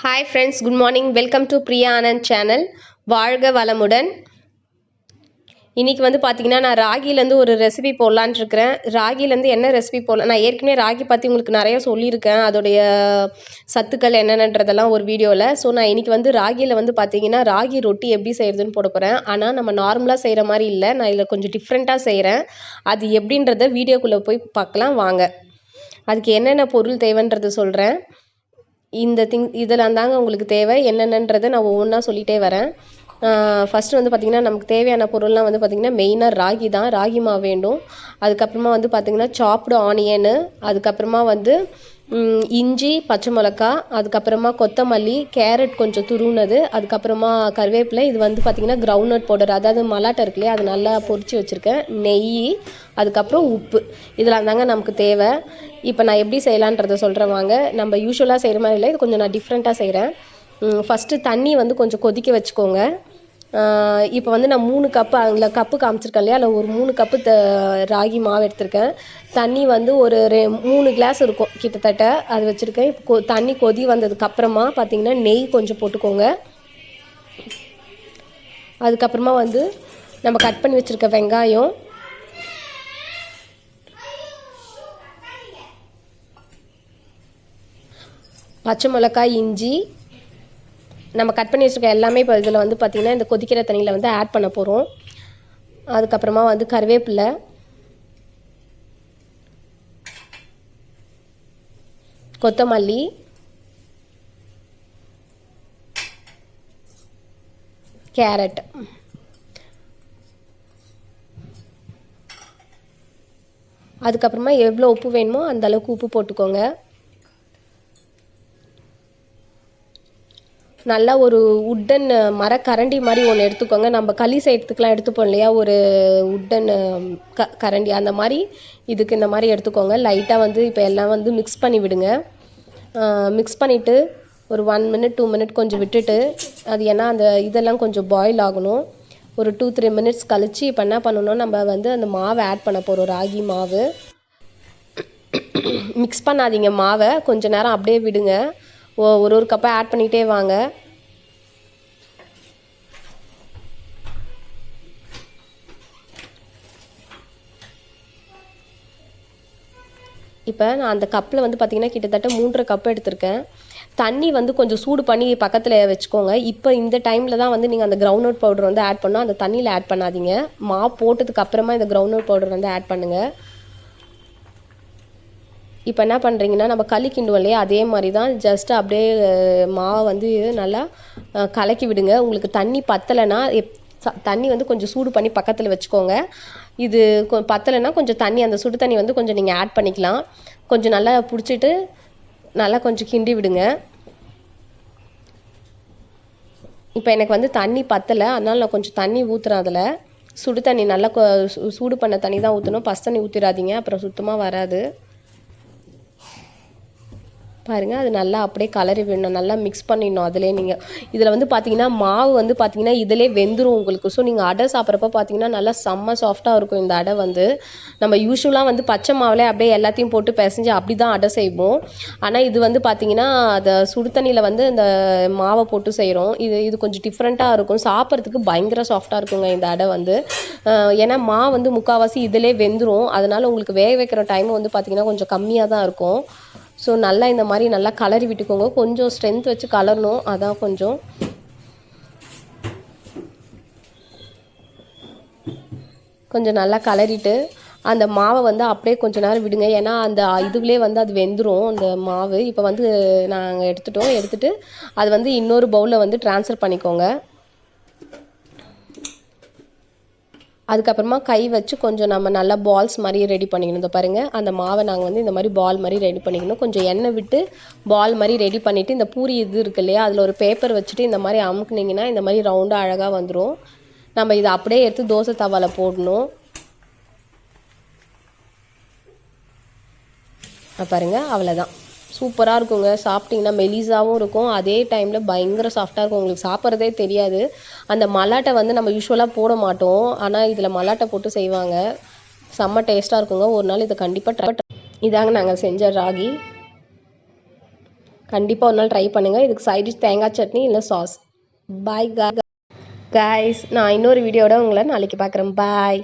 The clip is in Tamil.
Hi friends, good morning. Welcome to Priya Anand channel. வாழ்க வளமுடன். இன்னைக்கு வந்து பார்த்தீங்கன்னா நான் ராகிலேருந்து ஒரு ரெசிபி போடலான்னு இருக்கிறேன். ராகிலேருந்து என்ன ரெசிபி போடலாம், நான் ஏற்கனவே ராகி பற்றி உங்களுக்கு நிறைய சொல்லியிருக்கேன், அதோடைய சத்துக்கள் என்னென்னன்றதெல்லாம் ஒரு வீடியோவில். ஸோ நான் இன்னைக்கு வந்து ராகியில் வந்து பார்த்தீங்கன்னா ராகி ரொட்டி எப்படி செய்கிறதுன்னு போட போகிறேன். ஆனால் நம்ம நார்மலாக செய்கிற மாதிரி இல்லை, நான் இதில் கொஞ்சம் டிஃப்ரெண்ட்டாக செய்கிறேன். அது எப்படின்றத வீடியோக்குள்ளே போய் பார்க்கலாம் வாங்க. அதுக்கு என்னென்ன பொருள் தேவைன்றதை சொல்கிறேன். இந்த இதெல்லாம் தாங்க உங்களுக்கு தேவை. என்னென்னன்றதை நான் ஒவ்வொன்றா சொல்லிகிட்டே வரேன். ஃபஸ்ட்டு வந்து பார்த்திங்கன்னா நமக்கு தேவையான பொருள்லாம் வந்து பார்த்திங்கன்னா மெயினாக ராகி தான். ராகி மாவு வேண்டும். அதுக்கப்புறமா வந்து பார்த்திங்கன்னா சாப்டு ஆனியனு, அதுக்கப்புறமா வந்து இஞ்சி, பச்சை மிளகா, அதுக்கப்புறமா கொத்தமல்லி, கேரட் கொஞ்சம் துருவுனது, அதுக்கப்புறமா கருவேப்பிலை. இது வந்து பார்த்திங்கன்னா கிரவுண்ட்நட் பவுடர், அதாவது மலாட்டை இருக்கு இல்லையா, அது நல்லா பொரிச்சு வச்சுருக்கேன். நெய், அதுக்கப்புறம் உப்பு, இதெல்லாம் தாங்க நமக்கு தேவை. இப்போ நான் எப்படி செய்யலான்றதை சொல்கிறேன் வாங்க. நம்ம யூஸ்வலாக செய்கிற மாதிரி இல்லை, இது கொஞ்சம் நான் டிஃப்ரெண்ட்டாக செய்கிறேன். ஃபஸ்ட்டு தண்ணி வந்து கொஞ்சம் கொதிக்க வச்சுக்கோங்க. இப்போ வந்து நான் 3 கப்பு, அதில் கப்பு காமிச்சிருக்கேன் இல்லையா, அதில் ஒரு 3 கப்பு ராகி மாவு எடுத்திருக்கேன். தண்ணி வந்து ஒரு 3 கிளாஸ் இருக்கும் கிட்டத்தட்ட, அது வச்சுருக்கேன். இப்போ தண்ணி கொதி வந்ததுக்கப்புறமா பார்த்திங்கன்னா நெய் கொஞ்சம் போட்டுக்கோங்க. அதுக்கப்புறமா வந்து நம்ம கட் பண்ணி வச்சுருக்க வெங்காயம், பச்சை மிளகாய், இஞ்சி, நம்ம கட் பண்ணி வச்சுருக்க எல்லாமே இப்போ இதில் வந்து பார்த்திங்கன்னா இந்த கொதிக்கிற தண்ணியில் வந்து ஆட் பண்ண போகிறோம். அதுக்கப்புறமா வந்து கருவேப்பிலை, கொத்தமல்லி, கேரட், அதுக்கப்புறமா எவ்வளோ உப்பு வேணுமோ அந்த அளவுக்கு உப்பு போட்டுக்கோங்க. நல்லா ஒரு உட்டன் மரக்கரண்டி மாதிரி ஒன்று எடுத்துக்கோங்க. நம்ம களி செய்யறதுக்கெலாம் எடுத்துப்போம் இல்லையா, ஒரு உட்டன் கரண்டி, அந்த மாதிரி இதுக்கு இந்த மாதிரி எடுத்துக்கோங்க. லைட்டாக வந்து இப்போ எல்லாம் வந்து மிக்ஸ் பண்ணி விடுங்க. மிக்ஸ் பண்ணிவிட்டு ஒரு 1 மினிட் 2 மினிட் கொஞ்சம் விட்டுட்டு, அது ஏன்னா அந்த இதெல்லாம் கொஞ்சம் பாயில் ஆகணும். ஒரு 2-3 மினிட்ஸ் கழித்து இப்போ என்ன பண்ணணும், நம்ம வந்து அந்த மாவை ஆட் பண்ண போகிறோம். ராகி மாவு மிக்ஸ் பண்ணாதீங்க, மாவை கொஞ்சம் நேரம் அப்படியே விடுங்க. ஒரு கப்பை ஆட் பண்ணிகிட்டே வாங்க. இப்போ நான் அந்த கப்பில் வந்து பார்த்திங்கன்னா கிட்டத்தட்ட 3.5 கப் எடுத்திருக்கேன். தண்ணி வந்து கொஞ்சம் சூடு பண்ணி பக்கத்தில் வச்சுக்கோங்க. இப்போ இந்த டைமில் தான் வந்து நீங்கள் அந்த கிரவுண்ட்நட் பவுடர் வந்து ஆட் பண்ணால், அந்த தண்ணியில் ஆட் பண்ணாதீங்க. மாவு போட்டதுக்கு அப்புறமா இந்த கிரவுண்ட்நட் பவுடர் வந்து ஆட் பண்ணுங்கள். இப்போ என்ன பண்ணுறீங்கன்னா, நம்ம களி கிண்டுவோம் இல்லையா, அதே மாதிரி தான் ஜஸ்ட்டு அப்படியே மாவை வந்து நல்லா கலக்கி விடுங்க. உங்களுக்கு தண்ணி பத்தலைன்னா தண்ணி வந்து கொஞ்சம் சூடு பண்ணி பக்கத்தில் வச்சுக்கோங்க. இது பத்தலைன்னா கொஞ்சம் தண்ணி, அந்த சுடு தண்ணி வந்து கொஞ்சம் நீங்கள் ஆட் பண்ணிக்கலாம். கொஞ்சம் நல்லா பிடிச்சிட்டு நல்லா கொஞ்சம் கிண்டி விடுங்க. இப்போ எனக்கு வந்து தண்ணி பத்தலை, அதனால் நான் கொஞ்சம் தண்ணி ஊற்றுறேன். அதில் சுடு தண்ணி, நல்லா சூடு பண்ண தண்ணி தான் ஊற்றணும். பசு தண்ணி ஊற்றிடாதீங்க, அப்புறம் சுத்தமாக வராது. பாருங்கள், அது நல்லா அப்படியே கலரி விடணும், நல்லா மிக்ஸ் பண்ணிடணும். அதிலே நீங்கள் இதில் வந்து பார்த்தீங்கன்னா மாவு வந்து பார்த்தீங்கன்னா இதிலே வெந்துடும் உங்களுக்கு. ஸோ நீங்கள் அடை சாப்பிட்றப்ப பார்த்தீங்கன்னா நல்லா செம்ம சாஃப்டாக இருக்கும் இந்த அடை வந்து. நம்ம யூஸ்வலாக வந்து பச்சை மாவுலே அப்படியே எல்லாத்தையும் போட்டு பிசைஞ்சு அப்படி தான் அடை செய்வோம். ஆனால் இது வந்து பார்த்தீங்கன்னா அதை சுடு தண்ணியில் வந்து இந்த மாவை போட்டு செய்கிறோம். இது கொஞ்சம் டிஃப்ரெண்ட்டாக இருக்கும், சாப்பிட்றதுக்கு பயங்கர சாஃப்டாக இருக்குங்க இந்த அடை வந்து. ஏன்னா மாவு வந்து முக்கால்வாசி இதிலே வெந்துடும், அதனால் உங்களுக்கு வேக வைக்கிற டைம் வந்து பார்த்தீங்கன்னா கொஞ்சம் கம்மியாக தான் இருக்கும். ஸோ நல்லா இந்த மாதிரி நல்லா கலரி விட்டுக்கோங்க. கொஞ்சம் ஸ்ட்ரென்த் வச்சு கலரணும், அதான் கொஞ்சம் நல்லா கலரிட்டு அந்த மாவை வந்து அப்படியே கொஞ்சம் நேரம் விடுங்க. ஏன்னா அந்த இதுவிலே வந்து அது வெந்துடும் அந்த மாவு. இப்போ வந்து நாங்கள் எடுத்துகிட்டு அது வந்து இன்னொரு பவுலில் வந்து ட்ரான்ஸ்ஃபர் பண்ணிக்கோங்க. அதுக்கப்புறமா கை வச்சு கொஞ்சம் நம்ம நல்லா பால்ஸ் மாதிரி ரெடி பண்ணிக்கணும். இந்த பாருங்கள், அந்த மாவை நாங்கள் வந்து இந்த மாதிரி பால் மாதிரி ரெடி பண்ணிக்கணும். கொஞ்சம் எண்ணெய் விட்டு பால் மாதிரி ரெடி பண்ணிவிட்டு, இந்த பூரி இது இருக்கு இல்லையா, அதில் ஒரு பேப்பர் வச்சுட்டு இந்த மாதிரி அமுக்குனிங்கன்னா இந்த மாதிரி ரவுண்டாக அழகாக வந்துடும். நம்ம இதை அப்படியே எடுத்து தோசை தவாவில் போடணும். பாருங்கள், அவ்வளோதான். சூப்பராக இருக்குங்க. சாப்பிட்டிங்கன்னா மெலிசாகவும் இருக்கும், அதே டைமில் பயங்கர சாஃப்டாக இருக்கும். உங்களுக்கு சாப்பிட்றதே தெரியாது. அந்த மலாட்டை வந்து நம்ம யூஸ்வலாக போட மாட்டோம், ஆனால் இதில் மலாட்டை போட்டு செய்வாங்க. செம்ம டேஸ்ட்டாக இருக்குங்க. ஒரு நாள் இதை கண்டிப்பாக ட்ரை. இதாங்க நாங்கள் செஞ்ச ராகி. கண்டிப்பாக ஒரு நாள் ட்ரை பண்ணுங்கள். இதுக்கு சைட் டிஷ் தேங்காய் சட்னி இல்லை சாஸ். பாய் காய்ஸ், நான் இன்னொரு வீடியோட உங்களை நாளைக்கு பார்க்குறேன். பாய்.